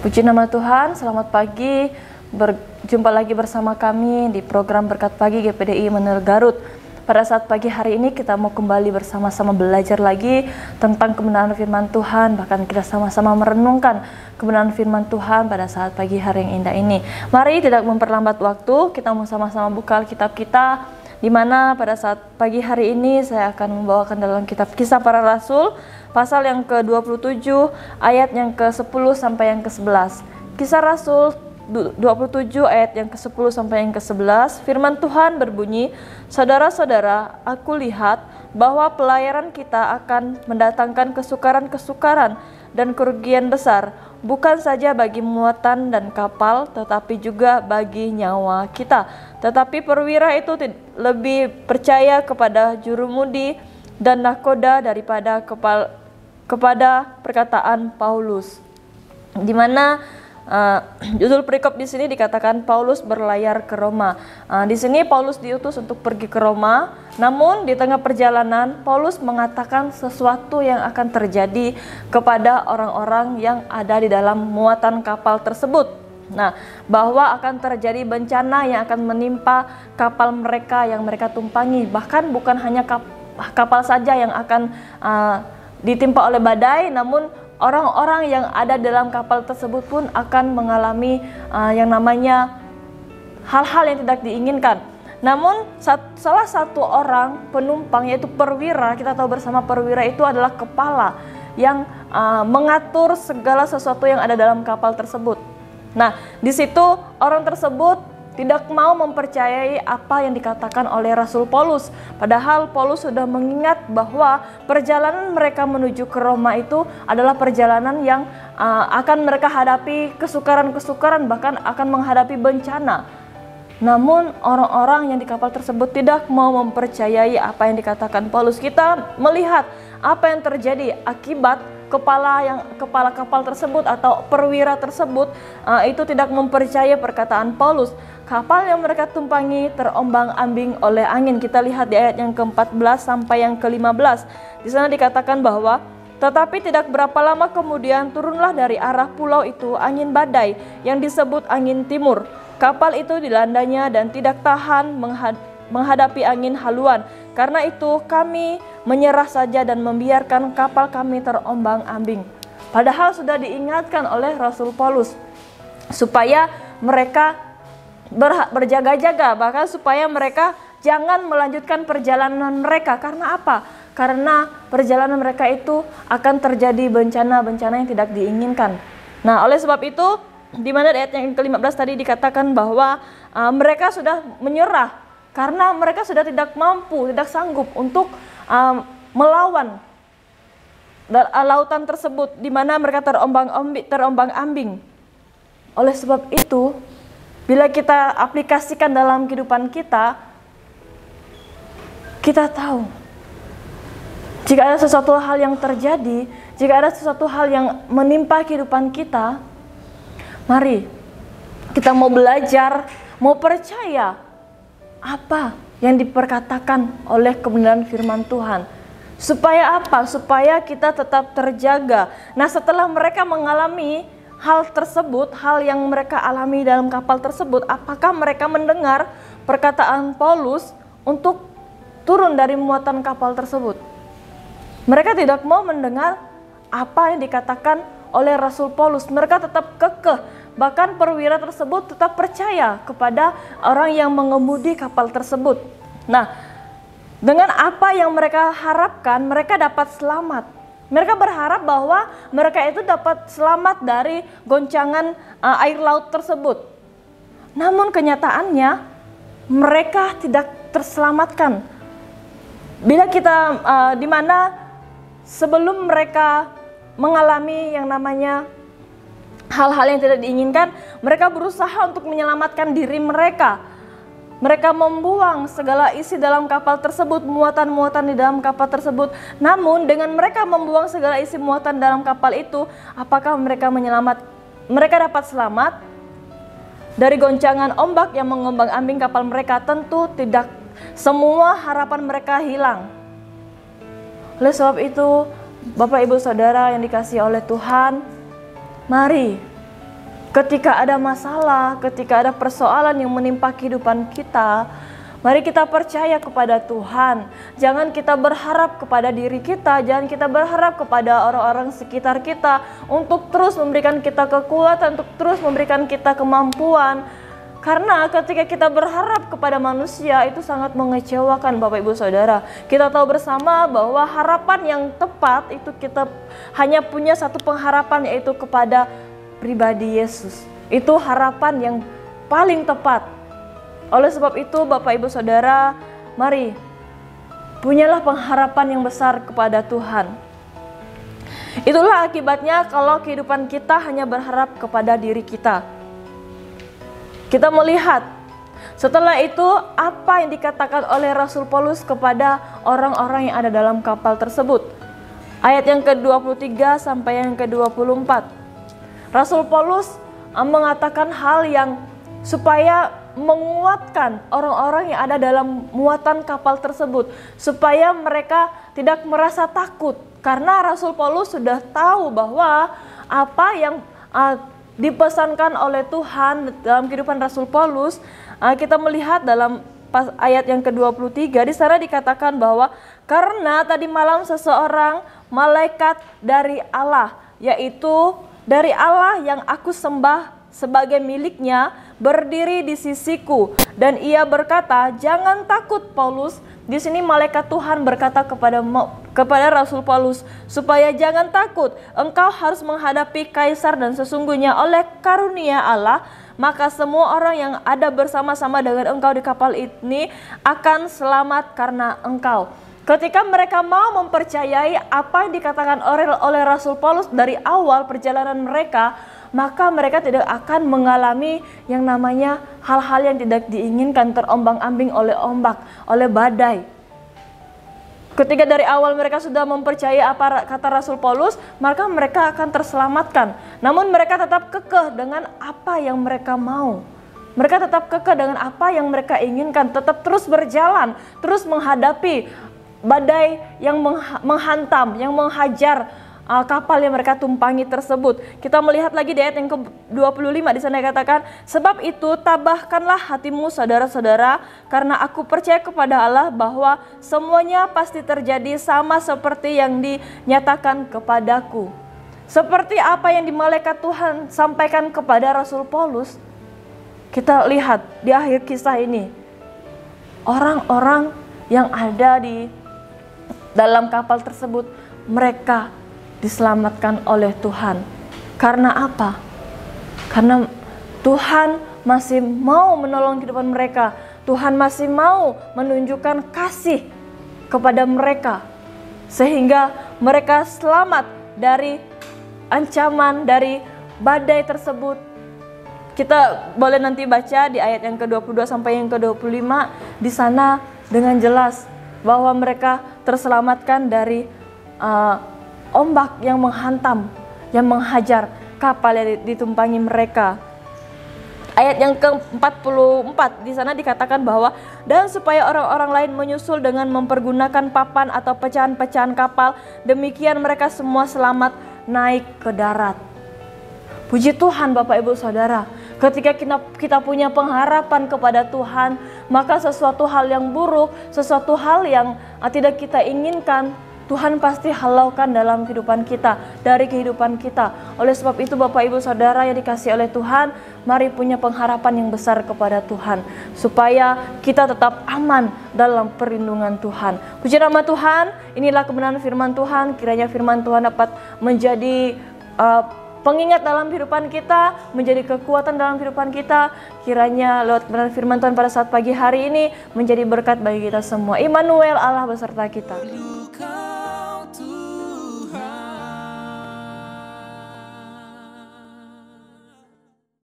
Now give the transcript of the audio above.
Puji nama Tuhan, selamat pagi. Berjumpa lagi bersama kami di program Berkat Pagi GPDI Menara Garut. Pada saat pagi hari ini kita mau kembali bersama-sama belajar lagi tentang kebenaran firman Tuhan. Bahkan kita sama-sama merenungkan kebenaran firman Tuhan pada saat pagi hari yang indah ini. Mari tidak memperlambat waktu, kita mau sama-sama buka Alkitab kita, di mana pada saat pagi hari ini saya akan membawakan dalam kitab Kisah Para Rasul pasal yang ke-27 ayat yang ke-10 sampai yang ke-11. Kisah Rasul 27 ayat yang ke-10 sampai yang ke-11, firman Tuhan berbunyi, "Saudara-saudara, aku lihat bahwa pelayaran kita akan mendatangkan kesukaran-kesukaran dan kerugian besar, bukan saja bagi muatan dan kapal, tetapi juga bagi nyawa kita. Tetapi perwira itu lebih percaya kepada jurumudi dan nahkoda daripada kepada perkataan Paulus." Di mana judul perikop di sini dikatakan Paulus berlayar ke Roma. Di sini Paulus diutus untuk pergi ke Roma, namun di tengah perjalanan Paulus mengatakan sesuatu yang akan terjadi kepada orang-orang yang ada di dalam muatan kapal tersebut. Nah, bahwa akan terjadi bencana yang akan menimpa kapal mereka yang mereka tumpangi. Bahkan bukan hanya kapal saja yang akan ditimpa oleh badai, namun orang-orang yang ada dalam kapal tersebut pun akan mengalami yang namanya hal-hal yang tidak diinginkan. Namun salah satu orang penumpang, yaitu perwira, kita tahu bersama perwira itu adalah kepala yang mengatur segala sesuatu yang ada dalam kapal tersebut. Nah, di situ orang tersebut tidak mau mempercayai apa yang dikatakan oleh Rasul Paulus. Padahal Paulus sudah mengingat bahwa perjalanan mereka menuju ke Roma itu adalah perjalanan yang akan mereka hadapi kesukaran-kesukaran, bahkan akan menghadapi bencana. Namun orang-orang yang di kapal tersebut tidak mau mempercayai apa yang dikatakan Paulus. Kita melihat apa yang terjadi akibat kepala kapal tersebut atau perwira tersebut itu tidak mempercayai perkataan Paulus. Kapal yang mereka tumpangi terombang-ambing oleh angin. Kita lihat di ayat yang ke-14 sampai yang ke-15. Di sana dikatakan bahwa tetapi tidak berapa lama kemudian turunlah dari arah pulau itu angin badai yang disebut angin timur. Kapal itu dilandanya dan tidak tahan menghadapi angin haluan. Karena itu kami menyerah saja dan membiarkan kapal kami terombang-ambing. Padahal sudah diingatkan oleh Rasul Paulus supaya mereka berjaga-jaga, bahkan supaya mereka jangan melanjutkan perjalanan mereka. Karena apa? Karena perjalanan mereka itu akan terjadi bencana-bencana yang tidak diinginkan. Nah, oleh sebab itu, di mana ayat yang ke-15 tadi dikatakan bahwa mereka sudah menyerah karena mereka sudah tidak mampu, tidak sanggup untuk melawan lautan tersebut, di mana mereka terombang-ambing. Oleh sebab itu, bila kita aplikasikan dalam kehidupan kita, kita tahu jika ada sesuatu hal yang terjadi, jika ada sesuatu hal yang menimpa kehidupan kita, mari kita mau belajar, mau percaya apa yang diperkatakan oleh kebenaran firman Tuhan. Supaya apa? Supaya kita tetap terjaga. Nah, setelah mereka mengalami hal tersebut, hal yang mereka alami dalam kapal tersebut, apakah mereka mendengar perkataan Paulus untuk turun dari muatan kapal tersebut? Mereka tidak mau mendengar apa yang dikatakan oleh Rasul Paulus. Mereka tetap kekeh, bahkan perwira tersebut tetap percaya kepada orang yang mengemudi kapal tersebut. Nah, dengan apa yang mereka harapkan, mereka dapat selamat. Mereka berharap bahwa mereka itu dapat selamat dari goncangan air laut tersebut. Namun kenyataannya mereka tidak terselamatkan. Bila kita di mana sebelum mereka mengalami yang namanya hal-hal yang tidak diinginkan, mereka berusaha untuk menyelamatkan diri mereka. Mereka membuang segala isi dalam kapal tersebut, muatan-muatan di dalam kapal tersebut. Namun dengan mereka membuang segala isi muatan dalam kapal itu, apakah mereka dapat selamat dari goncangan ombak yang mengombang-ambing kapal mereka? Tentu tidak. Semua harapan mereka hilang. Oleh sebab itu, Bapak Ibu Saudara yang dikasihi oleh Tuhan, mari ketika ada masalah, ketika ada persoalan yang menimpa kehidupan kita, mari kita percaya kepada Tuhan. Jangan kita berharap kepada diri kita, jangan kita berharap kepada orang-orang sekitar kita untuk terus memberikan kita kekuatan, untuk terus memberikan kita kemampuan. Karena ketika kita berharap kepada manusia itu sangat mengecewakan Bapak Ibu Saudara. Kita tahu bersama bahwa harapan yang tepat itu kita hanya punya satu pengharapan, yaitu kepada pribadi Yesus. Itu harapan yang paling tepat. Oleh sebab itu Bapak Ibu Saudara, mari punyalah pengharapan yang besar kepada Tuhan. Itulah akibatnya kalau kehidupan kita hanya berharap kepada diri kita. Kita melihat setelah itu apa yang dikatakan oleh Rasul Paulus kepada orang-orang yang ada dalam kapal tersebut. Ayat yang ke-23 sampai yang ke-24. Rasul Paulus mengatakan hal yang supaya menguatkan orang-orang yang ada dalam muatan kapal tersebut, supaya mereka tidak merasa takut, karena Rasul Paulus sudah tahu bahwa apa yang dipesankan oleh Tuhan dalam kehidupan Rasul Paulus. Kita melihat dalam ayat yang ke-23 di sana dikatakan bahwa karena tadi malam seseorang malaikat dari Allah, yaitu dari Allah yang aku sembah sebagai miliknya, berdiri di sisiku, dan ia berkata, "Jangan takut Paulus." Di sini malaikat Tuhan berkata kepada Rasul Paulus supaya jangan takut, engkau harus menghadapi kaisar, dan sesungguhnya oleh karunia Allah maka semua orang yang ada bersama-sama dengan engkau di kapal ini akan selamat karena engkau. Ketika mereka mau mempercayai apa yang dikatakan oleh Rasul Paulus dari awal perjalanan mereka, maka mereka tidak akan mengalami yang namanya hal-hal yang tidak diinginkan, terombang-ambing oleh ombak, oleh badai. Ketika dari awal mereka sudah mempercayai apa kata Rasul Paulus, maka mereka akan terselamatkan. Namun mereka tetap kekeh dengan apa yang mereka mau. Mereka tetap kekeh dengan apa yang mereka inginkan, tetap terus berjalan, terus menghadapi badai yang menghantam, yang menghajar kapal yang mereka tumpangi tersebut. Kita melihat lagi di ayat yang ke-25, di sana dikatakan, sebab itu tabahkanlah hatimu saudara-saudara, karena aku percaya kepada Allah bahwa semuanya pasti terjadi sama seperti yang dinyatakan kepadaku. Seperti apa yang di malaikat Tuhan sampaikan kepada Rasul Paulus, kita lihat di akhir kisah ini, orang-orang yang ada di dalam kapal tersebut, mereka diselamatkan oleh Tuhan. Karena apa? Karena Tuhan masih mau menolong kehidupan mereka. Tuhan masih mau menunjukkan kasih kepada mereka, sehingga mereka selamat dari ancaman, dari badai tersebut. Kita boleh nanti baca di ayat yang ke-22 sampai yang ke-25. Di sana dengan jelas bahwa mereka terselamatkan dari ombak yang menghantam, yang menghajar kapal yang ditumpangi mereka. Ayat yang ke-44 di sana dikatakan bahwa dan supaya orang-orang lain menyusul dengan mempergunakan papan atau pecahan-pecahan kapal, demikian mereka semua selamat naik ke darat. Puji Tuhan Bapak Ibu Saudara, ketika kita punya pengharapan kepada Tuhan, maka sesuatu hal yang buruk, sesuatu hal yang tidak kita inginkan, Tuhan pasti halaukan dalam kehidupan kita, dari kehidupan kita. Oleh sebab itu Bapak Ibu Saudara yang dikasihi oleh Tuhan, mari punya pengharapan yang besar kepada Tuhan, supaya kita tetap aman dalam perlindungan Tuhan. Puji nama Tuhan, inilah kebenaran firman Tuhan. Kiranya firman Tuhan dapat menjadi pengingat dalam kehidupan kita, menjadi kekuatan dalam kehidupan kita. Kiranya lewat kebenaran firman Tuhan pada saat pagi hari ini menjadi berkat bagi kita semua. Immanuel, Allah beserta kita.